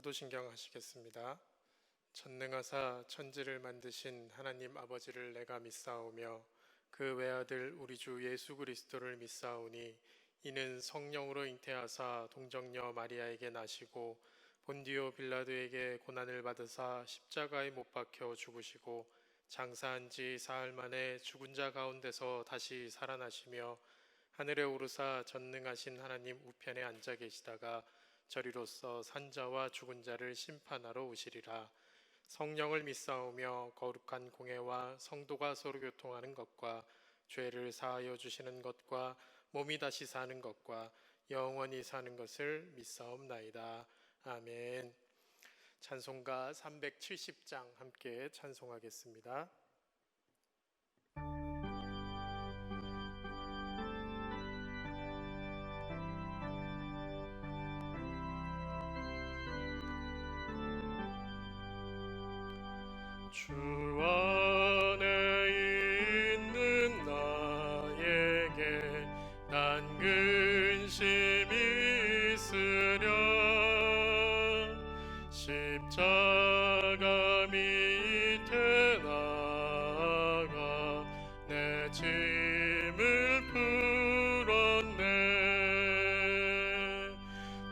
사도신경 하시겠습니다. 전능하사 천지를 만드신 하나님 아버지를 내가 믿사오며 그 외아들 우리 주 예수 그리스도를 믿사오니 이는 성령으로 잉태하사 동정녀 마리아에게 나시고 본디오 빌라도에게 고난을 받으사 십자가에 못 박혀 죽으시고 장사한 지 사흘 만에 죽은 자 가운데서 다시 살아나시며 하늘에 오르사 전능하신 하나님 우편에 앉아 계시다가 저리로서 산자와 죽은 자를 심판하러 오시리라. 성령을 믿사오며 거룩한 공회와 성도가 서로 교통하는 것과 죄를 사하여 주시는 것과 몸이 다시 사는 것과 영원히 사는 것을 믿사옵나이다. 아멘. 찬송가 370장 함께 찬송하겠습니다. 주 안에 있는 나에게 난 근심이 있으랴. 십자가 밑에 나가 내 짐을 풀었네.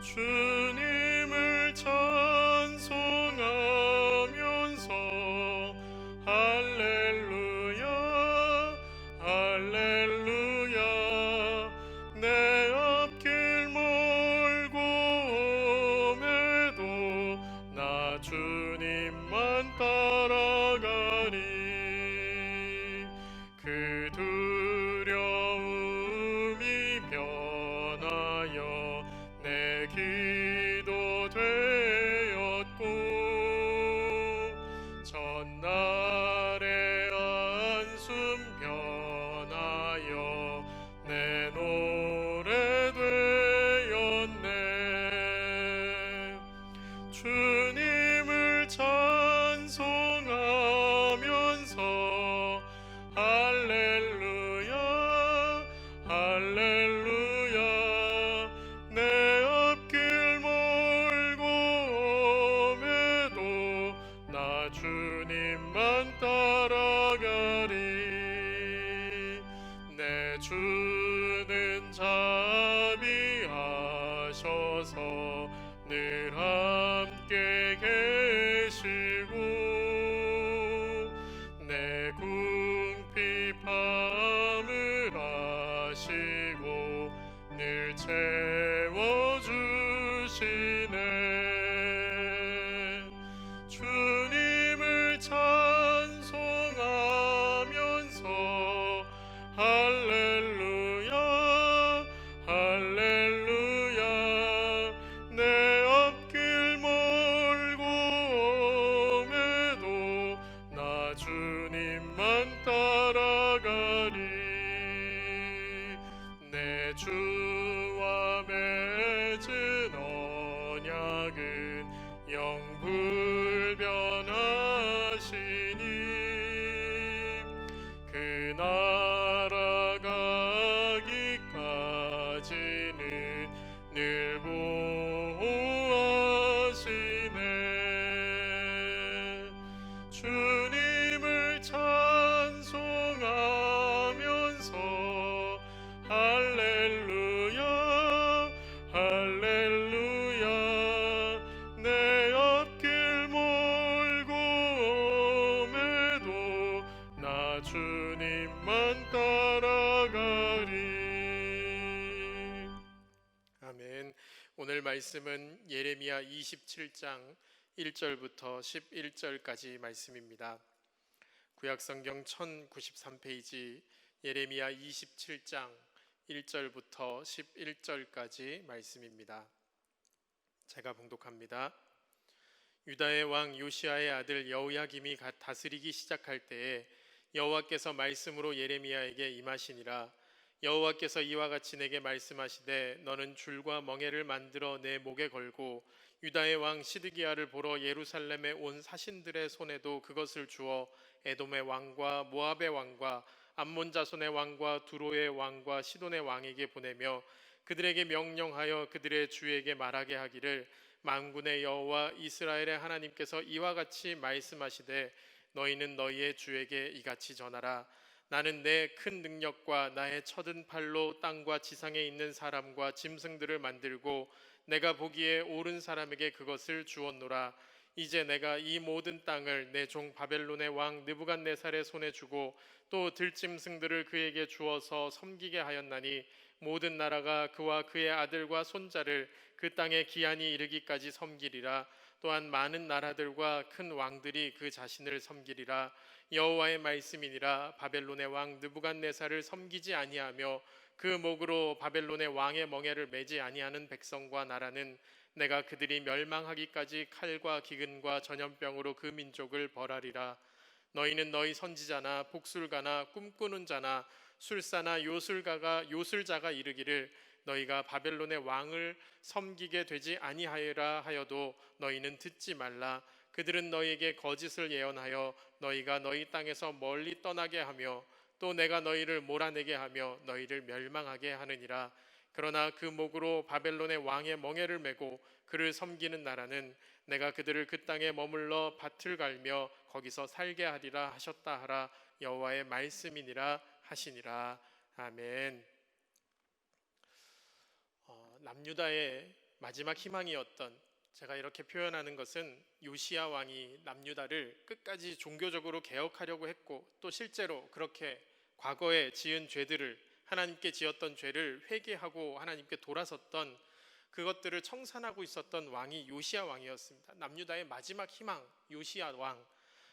주님을 찬송하면서 따라가리. 내 주는 자비하셔서 늘 함께 계시고 내 궁핍함을 아시고 늘 채워주시네. 주님을 찬송하면서 할렐루야 할렐루야. 내 앞길 멀고 옴에도 나 주님만 따라가리. 내 주와 맺은 언약은 영불변하시니 그 나라 가기까지는 늘 보호하시네. 주님을 찬송하면서 할렐루야 할렐루야. 내 앞길 멀고 옴에도 나 주님만 따라가리. 아멘. 오늘 말씀은 예레미야 27장 1절부터 11절까지 말씀입니다. 구약성경 1093페이지 예레미야 27장 1절부터 11절까지 말씀입니다. 제가 봉독합니다. 유다의 왕 요시야의 아들 여호야김이 다스리기 시작할 때에 여호와께서 말씀으로 예레미야에게 임하시니라. 여호와께서 이와 같이 내게 말씀하시되 너는 줄과 멍에를 만들어 내 목에 걸고 유다의 왕 시드기야를 보러 예루살렘에 온 사신들의 손에도 그것을 주어 에돔의 왕과 모압의 왕과 암몬 자손의 왕과 두로의 왕과 시돈의 왕에게 보내며 그들에게 명령하여 그들의 주에게 말하게 하기를 만군의 여호와 이스라엘의 하나님께서 이와 같이 말씀하시되 너희는 너희의 주에게 이같이 전하라. 나는 내 큰 능력과 나의 쳐든 팔로 땅과 지상에 있는 사람과 짐승들을 만들고 내가 보기에 옳은 사람에게 그것을 주었노라. 이제 내가 이 모든 땅을 내 종 바벨론의 왕 느부갓네살의 손에 주고 또 들짐승들을 그에게 주어서 섬기게 하였나니 모든 나라가 그와 그의 아들과 손자를 그 땅에 기한이 이르기까지 섬기리라. 또한 많은 나라들과 큰 왕들이 그 자신을 섬기리라. 여호와의 말씀이니라. 바벨론의 왕 느부갓네살을 섬기지 아니하며 그 목으로 바벨론의 왕의 멍에를 매지 아니하는 백성과 나라는 내가 그들이 멸망하기까지 칼과 기근과 전염병으로 그 민족을 벌하리라. 너희는 너희 선지자나 복술가나 꿈꾸는 자나 술사나 요술자가 이르기를 너희가 바벨론의 왕을 섬기게 되지 아니하리라 하여도 너희는 듣지 말라. 그들은 너희에게 거짓을 예언하여 너희가 너희 땅에서 멀리 떠나게 하며 또 내가 너희를 몰아내게 하며 너희를 멸망하게 하느니라. 그러나 그 목으로 바벨론의 왕의 멍에를 메고 그를 섬기는 나라는 내가 그들을 그 땅에 머물러 밭을 갈며 거기서 살게 하리라 하셨다 하라. 여호와의 말씀이니라 하시니라. 아멘. 남유다의 마지막 희망이었던, 제가 이렇게 표현하는 것은 요시야 왕이 남유다를 끝까지 종교적으로 개혁하려고 했고 또 실제로 그렇게 과거에 지은 죄들을, 하나님께 지었던 죄를 회개하고 하나님께 돌아섰던 그것들을 청산하고 있었던 왕이 요시야 왕이었습니다. 남유다의 마지막 희망 요시야 왕,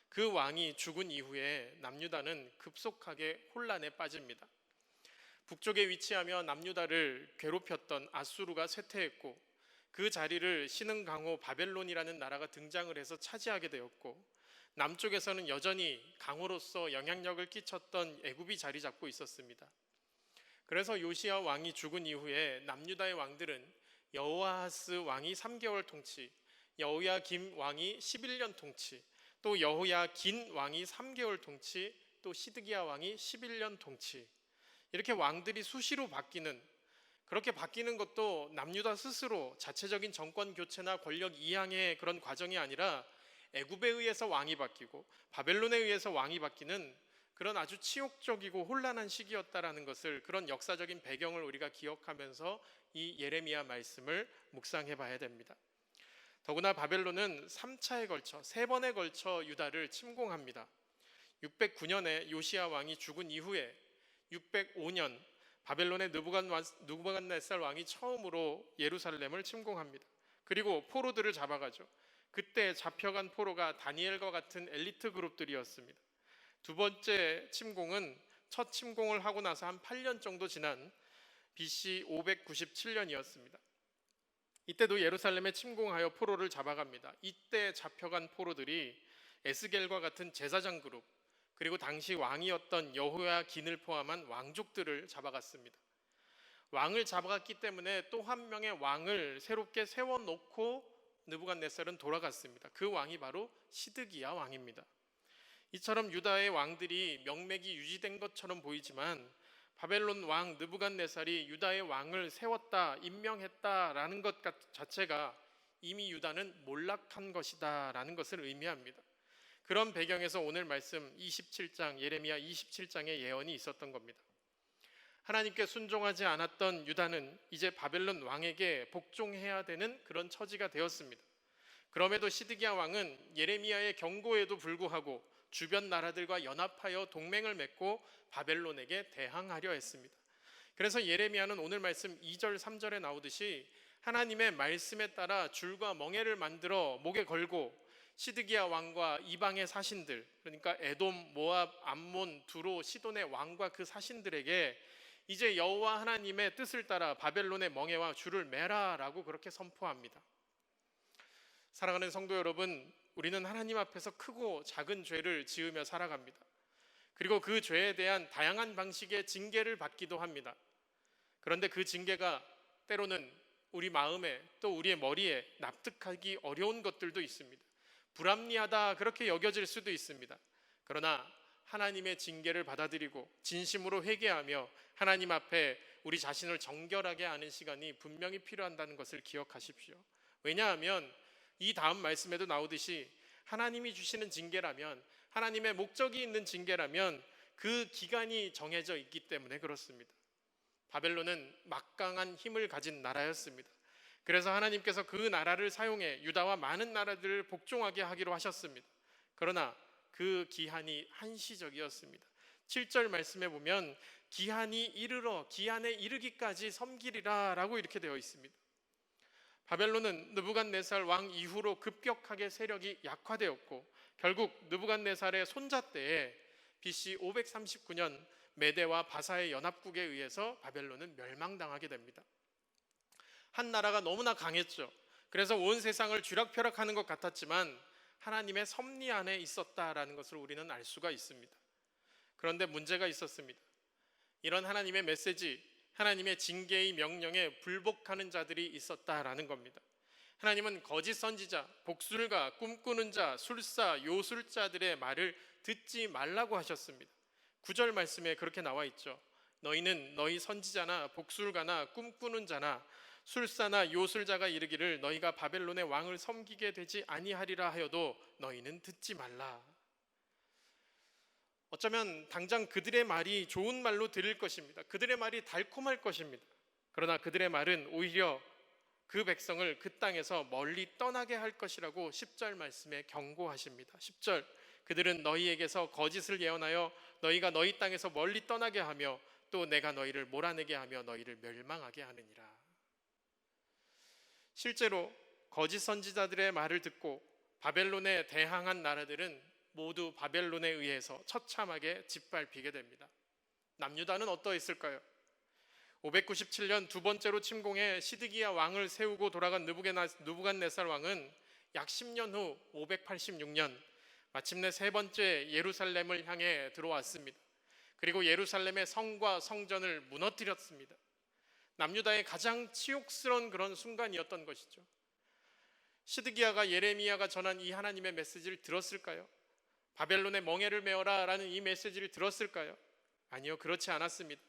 그 왕이 죽은 이후에 남유다는 급속하게 혼란에 빠집니다. 북쪽에 위치하며 남유다를 괴롭혔던 아수르가 쇠퇴했고 그 자리를 신흥강호 바벨론이라는 나라가 등장을 해서 차지하게 되었고 남쪽에서는 여전히 강호로서 영향력을 끼쳤던 애굽이 자리 잡고 있었습니다. 그래서 요시야 왕이 죽은 이후에 남유다의 왕들은 여호아하스 왕이 3개월 통치, 여호야김 왕이 11년 통치, 또 여호야긴 왕이 3개월 통치, 또 시드기야 왕이 11년 통치, 이렇게 왕들이 수시로 바뀌는, 그렇게 바뀌는 것도 남유다 스스로 자체적인 정권 교체나 권력 이양의 그런 과정이 아니라 애굽에 의해서 왕이 바뀌고 바벨론에 의해서 왕이 바뀌는 그런 아주 치욕적이고 혼란한 시기였다라는 것을, 그런 역사적인 배경을 우리가 기억하면서 이 예레미야 말씀을 묵상해 봐야 됩니다. 더구나 바벨론은 3차에 걸쳐 3번에 걸쳐 유다를 침공합니다. 609년에 요시야 왕이 죽은 이후에 605년 바벨론의 느부갓네살 왕이 처음으로 예루살렘을 침공합니다. 그리고 포로들을 잡아가죠. 그때 잡혀간 포로가 다니엘과 같은 엘리트 그룹들이었습니다. 두 번째 침공은 첫 침공을 하고 나서 한 8년 정도 지난 BC 597년이었습니다. 이때도 예루살렘에 침공하여 포로를 잡아갑니다. 이때 잡혀간 포로들이 에스겔과 같은 제사장 그룹, 그리고 당시 왕이었던 여호야긴을 포함한 왕족들을 잡아갔습니다. 왕을 잡아갔기 때문에 또 한 명의 왕을 새롭게 세워놓고 느부갓네살은 돌아갔습니다. 그 왕이 바로 시드기야 왕입니다. 이처럼 유다의 왕들이 명맥이 유지된 것처럼 보이지만 바벨론 왕 느부갓네살이 유다의 왕을 세웠다, 임명했다라는 것 자체가 이미 유다는 몰락한 것이다라는 것을 의미합니다. 그런 배경에서 오늘 말씀 27장, 예레미야 27장의 예언이 있었던 겁니다. 하나님께 순종하지 않았던 유다는 이제 바벨론 왕에게 복종해야 되는 그런 처지가 되었습니다. 그럼에도 시드기야 왕은 예레미야의 경고에도 불구하고 주변 나라들과 연합하여 동맹을 맺고 바벨론에게 대항하려 했습니다. 그래서 예레미야는 오늘 말씀 2절 3절에 나오듯이 하나님의 말씀에 따라 줄과 멍에를 만들어 목에 걸고 시드기야 왕과 이방의 사신들, 그러니까 에돔, 모압, 암몬, 두로, 시돈의 왕과 그 사신들에게 이제 여호와 하나님의 뜻을 따라 바벨론의 멍에와 줄을 매라라고 그렇게 선포합니다. 사랑하는 성도 여러분, 우리는 하나님 앞에서 크고 작은 죄를 지으며 살아갑니다. 그리고 그 죄에 대한 다양한 방식의 징계를 받기도 합니다. 그런데 그 징계가 때로는 우리 마음에 또 우리의 머리에 납득하기 어려운 것들도 있습니다. 불합리하다 그렇게 여겨질 수도 있습니다. 그러나 하나님의 징계를 받아들이고 진심으로 회개하며 하나님 앞에 우리 자신을 정결하게 하는 시간이 분명히 필요하다는 것을 기억하십시오. 왜냐하면 이 다음 말씀에도 나오듯이 하나님이 주시는 징계라면, 하나님의 목적이 있는 징계라면 그 기간이 정해져 있기 때문에 그렇습니다. 바벨론은 막강한 힘을 가진 나라였습니다. 그래서 하나님께서 그 나라를 사용해 유다와 많은 나라들을 복종하게 하기로 하셨습니다. 그러나 그 기한이 한시적이었습니다. 7절 말씀에 보면 기한에 이르기까지 섬기리라 라고 이렇게 되어 있습니다. 바벨론은 느부갓네살 왕 이후로 급격하게 세력이 약화되었고 결국 느부갓네살의 손자 때에 BC 539년 메대와 바사의 연합국에 의해서 바벨론은 멸망당하게 됩니다. 한 나라가 너무나 강했죠. 그래서 온 세상을 쥐락펴락하는 것 같았지만 하나님의 섭리 안에 있었다라는 것을 우리는 알 수가 있습니다. 그런데 문제가 있었습니다. 이런 하나님의 메시지, 하나님의 징계의 명령에 불복하는 자들이 있었다라는 겁니다. 하나님은 거짓 선지자, 복술가, 꿈꾸는 자, 술사, 요술자들의 말을 듣지 말라고 하셨습니다. 9절 말씀에 그렇게 나와 있죠. 너희는 너희 선지자나 복술가나 꿈꾸는 자나 술사나 요술자가 이르기를 너희가 바벨론의 왕을 섬기게 되지 아니하리라 하여도 너희는 듣지 말라. 어쩌면 당장 그들의 말이 좋은 말로 들릴 것입니다. 그들의 말이 달콤할 것입니다. 그러나 그들의 말은 오히려 그 백성을 그 땅에서 멀리 떠나게 할 것이라고 10절 말씀에 경고하십니다. 10절, 그들은 너희에게서 거짓을 예언하여 너희가 너희 땅에서 멀리 떠나게 하며 또 내가 너희를 몰아내게 하며 너희를 멸망하게 하느니라. 실제로 거짓 선지자들의 말을 듣고 바벨론에 대항한 나라들은 모두 바벨론에 의해서 처참하게 짓밟히게 됩니다. 남유다는 어떠했을까요? 597년 두 번째로 침공해 시드기야 왕을 세우고 돌아간 느부갓네살 왕은 약 10년 후 586년 마침내 세 번째 예루살렘을 향해 들어왔습니다. 그리고 예루살렘의 성과 성전을 무너뜨렸습니다. 남유다의 가장 치욕스러운 그런 순간이었던 것이죠. 시드기야가 예레미야가 전한 이 하나님의 메시지를 들었을까요? 바벨론의 멍에를 메어라 라는 이 메시지를 들었을까요? 아니요, 그렇지 않았습니다.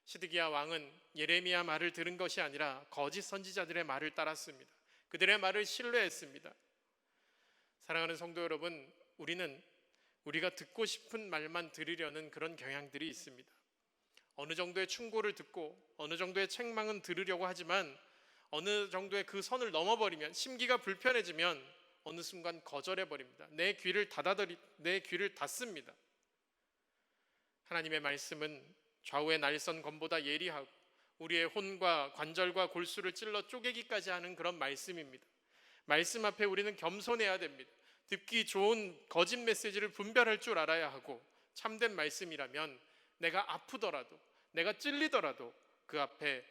시드기야 왕은 예레미야 말을 들은 것이 아니라 거짓 선지자들의 말을 따랐습니다. 그들의 말을 신뢰했습니다. 사랑하는 성도 여러분, 우리가 듣고 싶은 말만 들으려는 그런 경향들이 있습니다. 어느 정도의 충고를 듣고 어느 정도의 책망은 들으려고 하지만 어느 정도의 그 선을 넘어버리면, 심기가 불편해지면 어느 순간 거절해버립니다. 내 귀를 닫습니다. 하나님의 말씀은 좌우의 날선 검보다 예리하고 우리의 혼과 관절과 골수를 찔러 쪼개기까지 하는 그런 말씀입니다. 말씀 앞에 우리는 겸손해야 됩니다. 듣기 좋은 거짓 메시지를 분별할 줄 알아야 하고, 참된 말씀이라면 내가 아프더라도, 내가 찔리더라도 그 앞에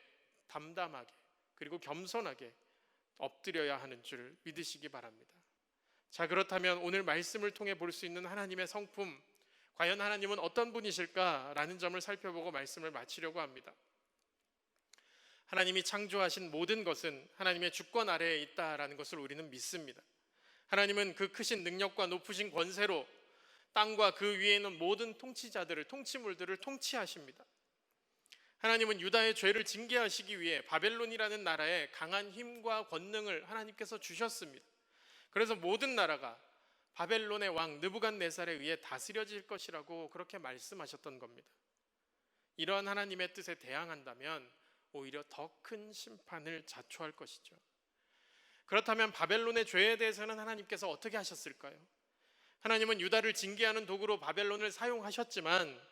담담하게 그리고 겸손하게 엎드려야 하는 줄 믿으시기 바랍니다. 자, 그렇다면 오늘 말씀을 통해 볼 수 있는 하나님의 성품, 과연 하나님은 어떤 분이실까라는 점을 살펴보고 말씀을 마치려고 합니다. 하나님이 창조하신 모든 것은 하나님의 주권 아래에 있다라는 것을 우리는 믿습니다. 하나님은 그 크신 능력과 높으신 권세로 땅과 그 위에 있는 모든 통치물들을 통치하십니다. 하나님은 유다의 죄를 징계하시기 위해 바벨론이라는 나라에 강한 힘과 권능을 하나님께서 주셨습니다. 그래서 모든 나라가 바벨론의 왕 느부갓네살에 의해 다스려질 것이라고 그렇게 말씀하셨던 겁니다. 이러한 하나님의 뜻에 대항한다면 오히려 더 큰 심판을 자초할 것이죠. 그렇다면 바벨론의 죄에 대해서는 하나님께서 어떻게 하셨을까요? 하나님은 유다를 징계하는 도구로 바벨론을 사용하셨지만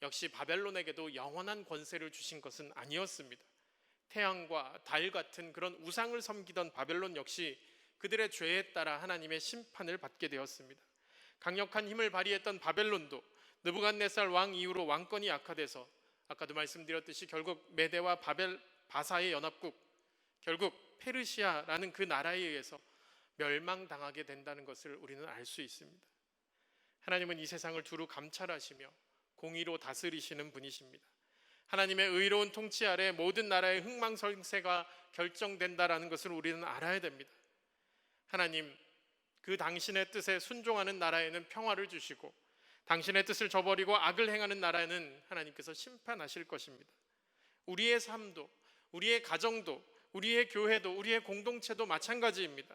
역시 바벨론에게도 영원한 권세를 주신 것은 아니었습니다. 태양과 달 같은 그런 우상을 섬기던 바벨론 역시 그들의 죄에 따라 하나님의 심판을 받게 되었습니다. 강력한 힘을 발휘했던 바벨론도 느부갓네살 왕 이후로 왕권이 악화돼서 아까도 말씀드렸듯이 결국 메대와 바사의 연합국, 결국 페르시아라는 그 나라에 의해서 멸망당하게 된다는 것을 우리는 알 수 있습니다. 하나님은 이 세상을 두루 감찰하시며 공의로 다스리시는 분이십니다. 하나님의 의로운 통치 아래 모든 나라의 흥망성쇠가 결정된다라는 것을 우리는 알아야 됩니다. 하나님, 그 당신의 뜻에 순종하는 나라에는 평화를 주시고 당신의 뜻을 저버리고 악을 행하는 나라에는 하나님께서 심판하실 것입니다. 우리의 삶도, 우리의 가정도, 우리의 교회도, 우리의 공동체도 마찬가지입니다.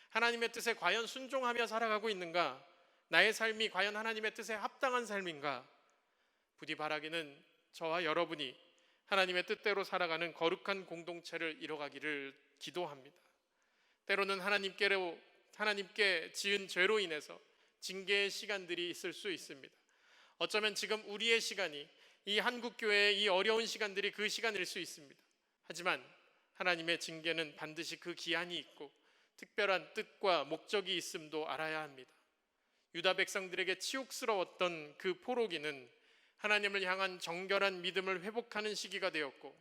하나님의 뜻에 과연 순종하며 살아가고 있는가? 나의 삶이 과연 하나님의 뜻에 합당한 삶인가? 부디 바라기는 저와 여러분이 하나님의 뜻대로 살아가는 거룩한 공동체를 이뤄가기를 기도합니다. 때로는 하나님께 지은 죄로 인해서 징계의 시간들이 있을 수 있습니다. 어쩌면 지금 우리의 시간이, 이 한국교회의 이 어려운 시간들이 그 시간일 수 있습니다. 하지만 하나님의 징계는 반드시 그 기한이 있고 특별한 뜻과 목적이 있음도 알아야 합니다. 유다 백성들에게 치욕스러웠던 그 포로기는 하나님을 향한 정결한 믿음을 회복하는 시기가 되었고,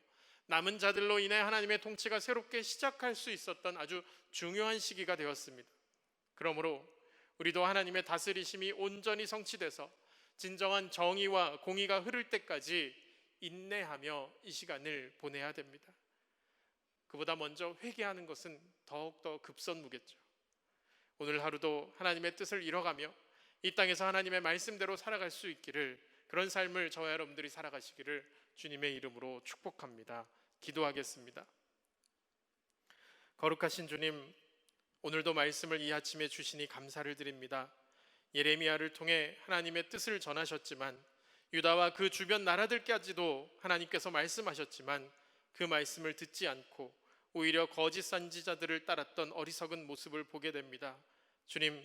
남은 자들로 인해 하나님의 통치가 새롭게 시작할 수 있었던 아주 중요한 시기가 되었습니다. 그러므로 우리도 하나님의 다스리심이 온전히 성취돼서 진정한 정의와 공의가 흐를 때까지 인내하며 이 시간을 보내야 됩니다. 그보다 먼저 회개하는 것은 더욱더 급선무겠죠. 오늘 하루도 하나님의 뜻을 이뤄가며 이 땅에서 하나님의 말씀대로 살아갈 수 있기를, 그런 삶을 저와 여러분들이 살아가시기를 주님의 이름으로 축복합니다. 기도하겠습니다. 거룩하신 주님, 오늘도 말씀을 이 아침에 주시니 감사를 드립니다. 예레미야를 통해 하나님의 뜻을 전하셨지만, 유다와 그 주변 나라들까지도 하나님께서 말씀하셨지만 그 말씀을 듣지 않고 오히려 거짓 선지자들을 따랐던 어리석은 모습을 보게 됩니다. 주님,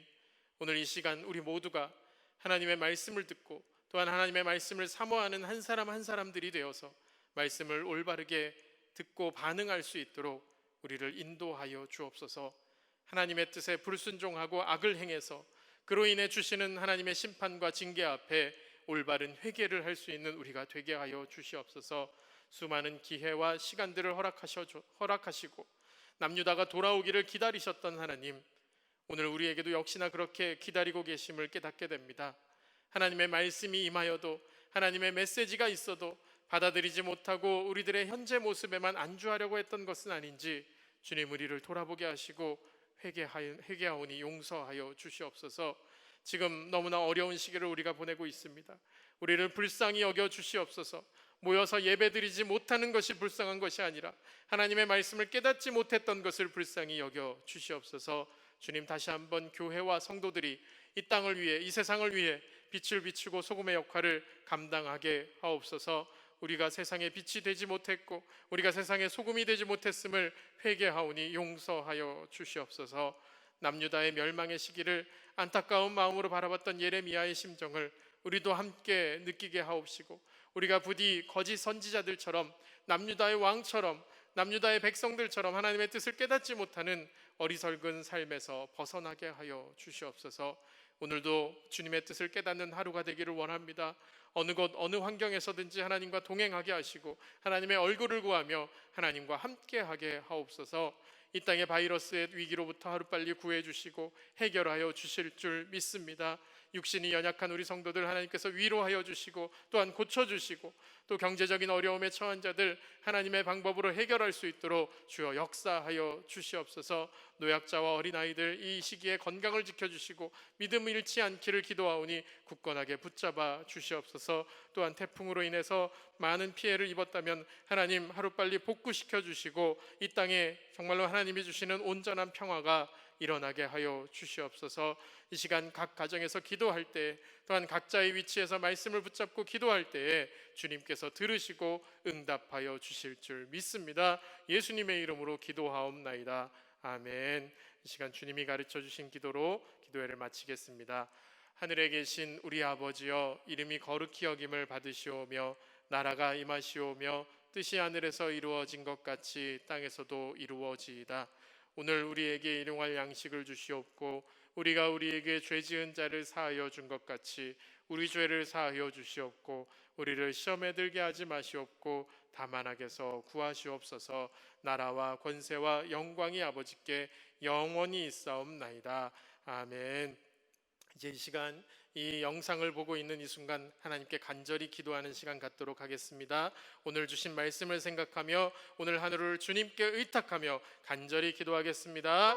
오늘 이 시간 우리 모두가 하나님의 말씀을 듣고 또한 하나님의 말씀을 사모하는 한 사람 한 사람들이 되어서 말씀을 올바르게 듣고 반응할 수 있도록 우리를 인도하여 주옵소서. 하나님의 뜻에 불순종하고 악을 행해서 그로 인해 주시는 하나님의 심판과 징계 앞에 올바른 회개를 할 수 있는 우리가 되게 하여 주시옵소서. 수많은 기회와 시간들을 허락하시고 남유다가 돌아오기를 기다리셨던 하나님, 오늘 우리에게도 역시나 그렇게 기다리고 계심을 깨닫게 됩니다. 하나님의 말씀이 임하여도, 하나님의 메시지가 있어도 받아들이지 못하고 우리들의 현재 모습에만 안주하려고 했던 것은 아닌지 주님, 우리를 돌아보게 하시고 회개하오니 용서하여 주시옵소서. 지금 너무나 어려운 시기를 우리가 보내고 있습니다. 우리를 불쌍히 여겨 주시옵소서. 모여서 예배드리지 못하는 것이 불쌍한 것이 아니라 하나님의 말씀을 깨닫지 못했던 것을 불쌍히 여겨 주시옵소서. 주님, 다시 한번 교회와 성도들이 이 땅을 위해, 이 세상을 위해 빛을 비추고 소금의 역할을 감당하게 하옵소서. 우리가 세상의 빛이 되지 못했고 우리가 세상의 소금이 되지 못했음을 회개하오니 용서하여 주시옵소서. 남유다의 멸망의 시기를 안타까운 마음으로 바라봤던 예레미야의 심정을 우리도 함께 느끼게 하옵시고, 우리가 부디 거짓 선지자들처럼, 남유다의 왕처럼, 남유다의 백성들처럼 하나님의 뜻을 깨닫지 못하는 어리석은 삶에서 벗어나게 하여 주시옵소서. 오늘도 주님의 뜻을 깨닫는 하루가 되기를 원합니다. 어느 곳 어느 환경에서든지 하나님과 동행하게 하시고 하나님의 얼굴을 구하며 하나님과 함께하게 하옵소서. 이 땅의 바이러스의 위기로부터 하루빨리 구해 주시고 해결하여 주실 줄 믿습니다. 육신이 연약한 우리 성도들 하나님께서 위로하여 주시고 또한 고쳐주시고, 또 경제적인 어려움에 처한 자들 하나님의 방법으로 해결할 수 있도록 주여 역사하여 주시옵소서. 노약자와 어린아이들 이 시기에 건강을 지켜주시고 믿음을 잃지 않기를 기도하오니 굳건하게 붙잡아 주시옵소서. 또한 태풍으로 인해서 많은 피해를 입었다면 하나님 하루빨리 복구시켜 주시고 이 땅에 정말로 하나님이 주시는 온전한 평화가 일어나게 하여 주시옵소서. 이 시간 각 가정에서 기도할 때, 또한 각자의 위치에서 말씀을 붙잡고 기도할 때에 주님께서 들으시고 응답하여 주실 줄 믿습니다. 예수님의 이름으로 기도하옵나이다. 아멘. 이 시간 주님이 가르쳐 주신 기도로 기도회를 마치겠습니다. 하늘에 계신 우리 아버지여, 이름이 거룩히 여김을 받으시오며 나라가 임하시오며 뜻이 하늘에서 이루어진 것 같이 땅에서도 이루어지이다. 오늘 우리에게 일용할 양식을 주시옵고 우리가 우리에게 죄 지은 자를 사하여 준 것 같이 우리 죄를 사하여 주시옵고 우리를 시험에 들게 하지 마시옵고 다만 악에서 구하시옵소서. 나라와 권세와 영광이 아버지께 영원히 있사옵나이다. 아멘. 이제 이 시간, 이 영상을 보고 있는 이 순간 하나님께 간절히 기도하는 시간 갖도록 하겠습니다. 오늘 주신 말씀을 생각하며 오늘 하루를 주님께 의탁하며 간절히 기도하겠습니다.